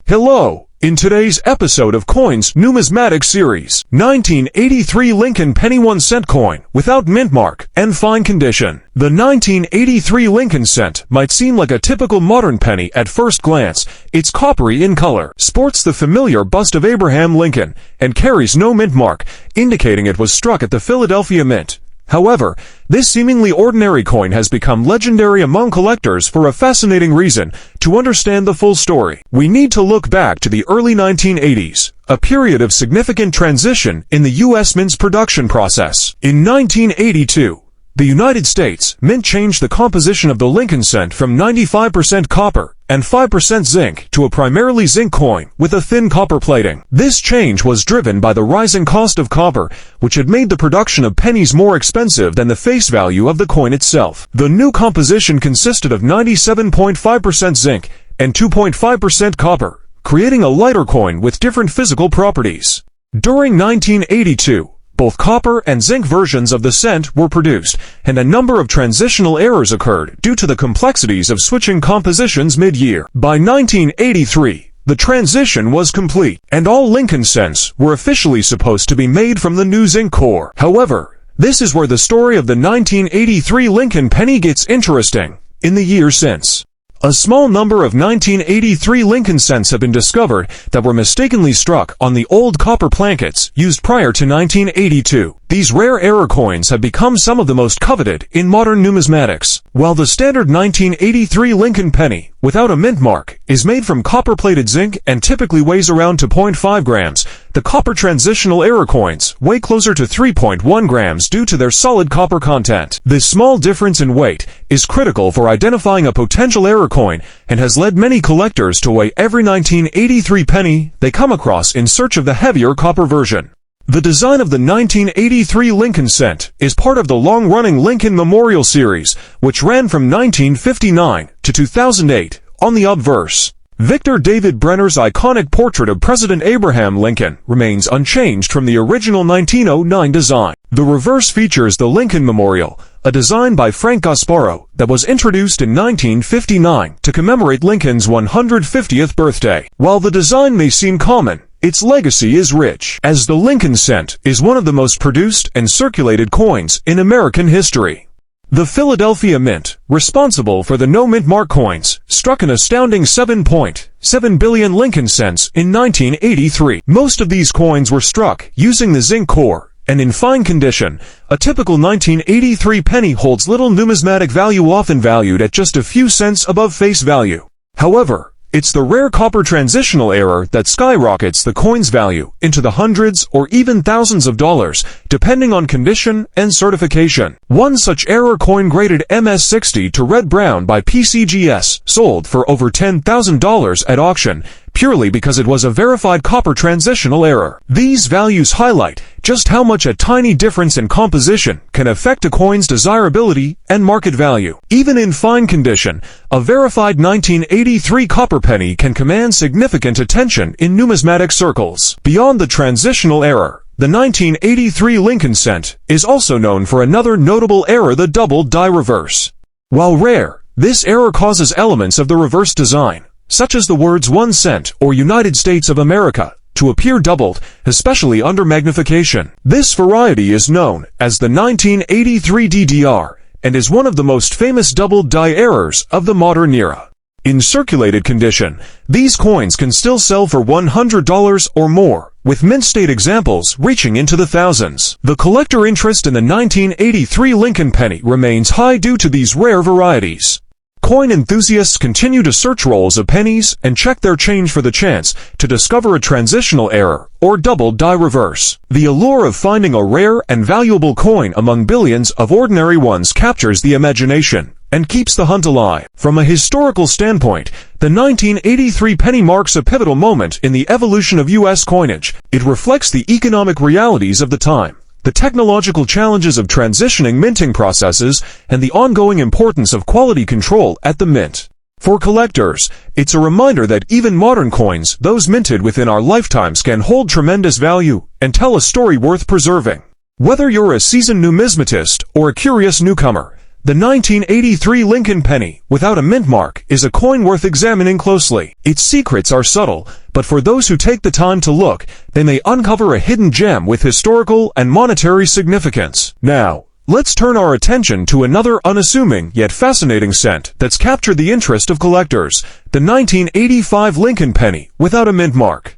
Hello! In today's episode of Coins Numismatic Series, 1983 Lincoln penny 1-cent coin without mint mark and fine condition. The 1983 Lincoln cent might seem like a typical modern penny at first glance. It's coppery in color, sports the familiar bust of Abraham Lincoln, and carries no mint mark, indicating it was struck at the Philadelphia Mint. However, this seemingly ordinary coin has become legendary among collectors for a fascinating reason. To understand the full story, we need to look back to the early 1980s, a period of significant transition in the U.S. Mint's production process. In 1982, the United States Mint changed the composition of the Lincoln cent from 95% copper and 5% zinc to a primarily zinc coin with a thin copper plating. This change was driven by the rising cost of copper, which had made the production of pennies more expensive than the face value of the coin itself. The new composition consisted of 97.5% zinc and 2.5% copper, creating a lighter coin with different physical properties. During 1982, both copper and zinc versions of the cent were produced, and a number of transitional errors occurred due to the complexities of switching compositions mid-year. By 1983, the transition was complete, and all Lincoln cents were officially supposed to be made from the new zinc core. However, this is where the story of the 1983 Lincoln penny gets interesting. In the years since, a small number of 1983 Lincoln cents have been discovered that were mistakenly struck on the old copper plankets used prior to 1982. These rare error coins have become some of the most coveted in modern numismatics. While the standard 1983 Lincoln penny, without a mint mark, is made from copper-plated zinc and typically weighs around 2.5 grams, the copper transitional error coins weigh closer to 3.1 grams due to their solid copper content. This small difference in weight is critical for identifying a potential error coin and has led many collectors to weigh every 1983 penny they come across in search of the heavier copper version. The design of the 1983 Lincoln cent is part of the long-running Lincoln Memorial Series, which ran from 1959 to 2008 on the obverse. Victor David Brenner's iconic portrait of President Abraham Lincoln remains unchanged from the original 1909 design. The reverse features the Lincoln Memorial, a design by Frank Gasparo that was introduced in 1959 to commemorate Lincoln's 150th birthday. While the design may seem common, its legacy is rich, as the Lincoln cent is one of the most produced and circulated coins in American history. The Philadelphia Mint, responsible for the no-mint mark coins, struck an astounding 7.7 billion Lincoln cents in 1983. Most of these coins were struck using the zinc core, and in fine condition. A typical 1983 penny holds little numismatic value, often valued at just a few cents above face value. However, it's the rare copper transitional error that skyrockets the coin's value into the hundreds or even thousands of dollars, depending on condition and certification. One such error coin, graded MS-60 to red-brown by PCGS, sold for over $10,000 at auction, purely because it was a verified copper transitional error. These values highlight just how much a tiny difference in composition can affect a coin's desirability and market value. Even in fine condition, a verified 1983 copper penny can command significant attention in numismatic circles. Beyond the transitional error, the 1983 Lincoln cent is also known for another notable error: the double die reverse. While rare, this error causes elements of the reverse design, such as the words 1 cent or United States of America, to appear doubled, especially under magnification. This variety is known as the 1983 DDR and is one of the most famous double die errors of the modern era. In circulated condition, these coins can still sell for $100 or more, with mint state examples reaching into the thousands. The collector interest in the 1983 Lincoln penny remains high due to these rare varieties. Coin enthusiasts continue to search rolls of pennies and check their change for the chance to discover a transitional error or double die reverse. The allure of finding a rare and valuable coin among billions of ordinary ones captures the imagination and keeps the hunt alive. From a historical standpoint, the 1983 penny marks a pivotal moment in the evolution of U.S. coinage. It reflects the economic realities of the time, the technological challenges of transitioning minting processes, and the ongoing importance of quality control at the mint. For collectors, it's a reminder that even modern coins, those minted within our lifetimes, can hold tremendous value and tell a story worth preserving. Whether you're a seasoned numismatist or a curious newcomer, The 1983 Lincoln penny, without a mint mark, is a coin worth examining closely. Its secrets are subtle, but for those who take the time to look, they may uncover a hidden gem with historical and monetary significance. Now, let's turn our attention to another unassuming yet fascinating cent that's captured the interest of collectors, the 1985 Lincoln penny, without a mint mark.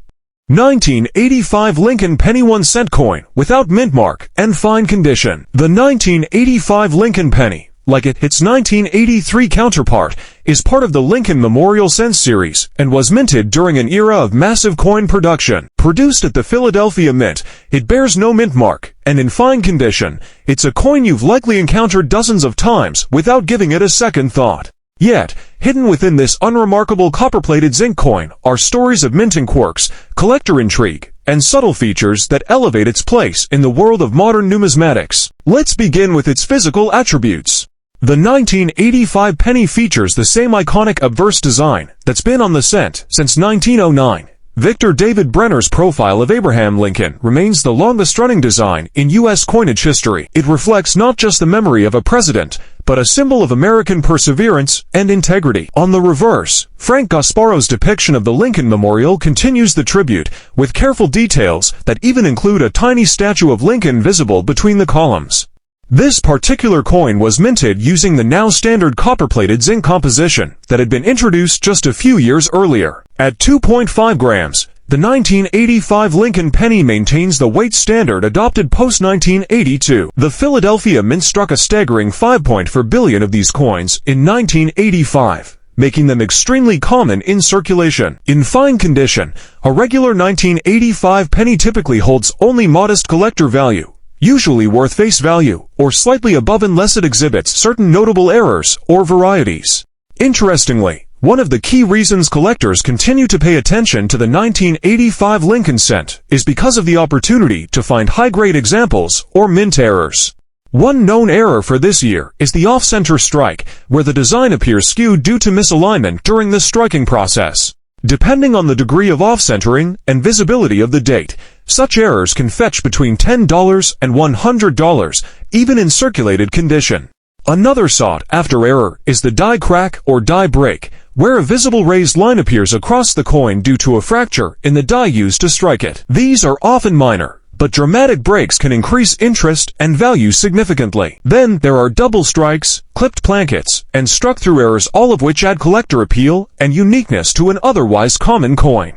1985 Lincoln penny 1-cent coin, without mint mark, and fine condition. The 1985 Lincoln penny, like its 1983 counterpart, is part of the Lincoln Memorial Cent Series and was minted during an era of massive coin production. Produced at the Philadelphia Mint, it bears no mint mark, and in fine condition, it's a coin you've likely encountered dozens of times without giving it a second thought. Yet, hidden within this unremarkable copper-plated zinc coin are stories of minting quirks, collector intrigue, and subtle features that elevate its place in the world of modern numismatics. Let's begin with its physical attributes. The 1985 penny features the same iconic obverse design that's been on the cent since 1909. Victor David Brenner's profile of Abraham Lincoln remains the longest-running design in U.S. coinage history. It reflects not just the memory of a president, but a symbol of American perseverance and integrity. On the reverse, Frank Gasparo's depiction of the Lincoln Memorial continues the tribute, with careful details that even include a tiny statue of Lincoln visible between the columns. This particular coin was minted using the now standard copper-plated zinc composition that had been introduced just a few years earlier. At 2.5 grams, the 1985 Lincoln penny maintains the weight standard adopted post-1982. The Philadelphia Mint struck a staggering 5.4 billion of these coins in 1985, making them extremely common in circulation. In fine condition, a regular 1985 penny typically holds only modest collector value, usually worth face value, or slightly above unless it exhibits certain notable errors or varieties. Interestingly, one of the key reasons collectors continue to pay attention to the 1985 Lincoln cent is because of the opportunity to find high-grade examples or mint errors. One known error for this year is the off-center strike, where the design appears skewed due to misalignment during the striking process. Depending on the degree of off-centering and visibility of the date, such errors can fetch between $10 and $100, even in circulated condition. Another sought-after error is the die crack or die break, where a visible raised line appears across the coin due to a fracture in the die used to strike it. These are often minor, but dramatic breaks can increase interest and value significantly. Then there are double strikes, clipped plankets, and struck-through errors, all of which add collector appeal and uniqueness to an otherwise common coin.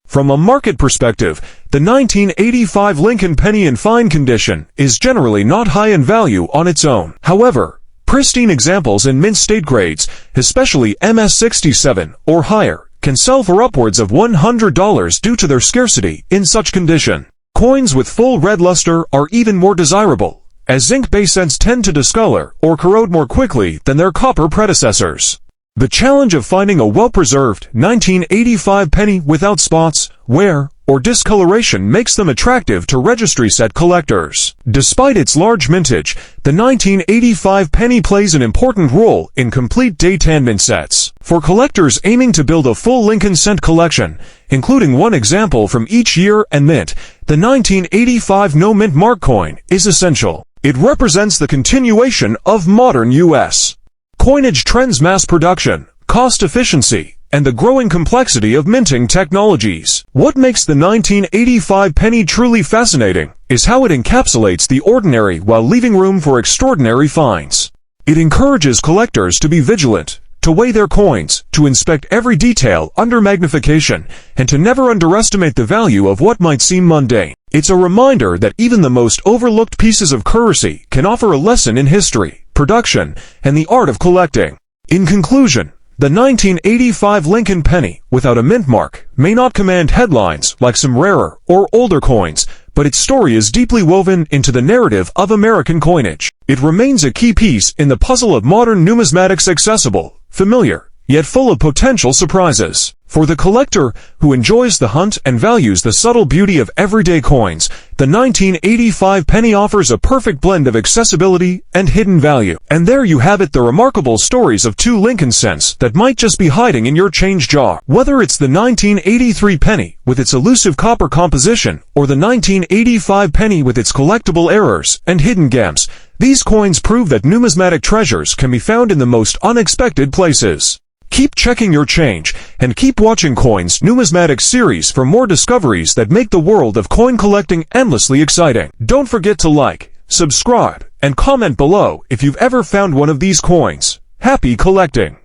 From a market perspective, the 1985 Lincoln penny in fine condition is generally not high in value on its own. However, pristine examples in mint state grades, especially MS67 or higher, can sell for upwards of $100 due to their scarcity in such condition. Coins with full red luster are even more desirable, as zinc-based cents tend to discolor or corrode more quickly than their copper predecessors. The challenge of finding a well-preserved 1985 penny without spots, wear, or discoloration makes them attractive to registry set collectors. Despite its large mintage, the 1985 penny plays an important role in complete date and mint sets. For collectors aiming to build a full Lincoln cent collection, including one example from each year and mint, the 1985 no mint mark coin is essential. It represents the continuation of modern U.S. coinage trends, mass production, cost efficiency, and the growing complexity of minting technologies. What makes the 1985 penny truly fascinating is how it encapsulates the ordinary while leaving room for extraordinary finds. It encourages collectors to be vigilant, to weigh their coins, to inspect every detail under magnification, and to never underestimate the value of what might seem mundane. It's a reminder that even the most overlooked pieces of currency can offer a lesson in history, production, and the art of collecting. In conclusion, the 1985 Lincoln penny, without a mint mark, may not command headlines like some rarer or older coins, but its story is deeply woven into the narrative of American coinage. It remains a key piece in the puzzle of modern numismatics, accessible, familiar, yet full of potential surprises. For the collector who enjoys the hunt and values the subtle beauty of everyday coins, the 1985 penny offers a perfect blend of accessibility and hidden value. And there you have it, the remarkable stories of two Lincoln cents that might just be hiding in your change jar. Whether it's the 1983 penny with its elusive copper composition or the 1985 penny with its collectible errors and hidden gems, These coins prove that numismatic treasures can be found in the most unexpected places. Keep checking your change, and keep watching Coins Numismatic Series for more discoveries that make the world of coin collecting endlessly exciting. Don't forget to like, subscribe, and comment below if you've ever found one of these coins. Happy collecting!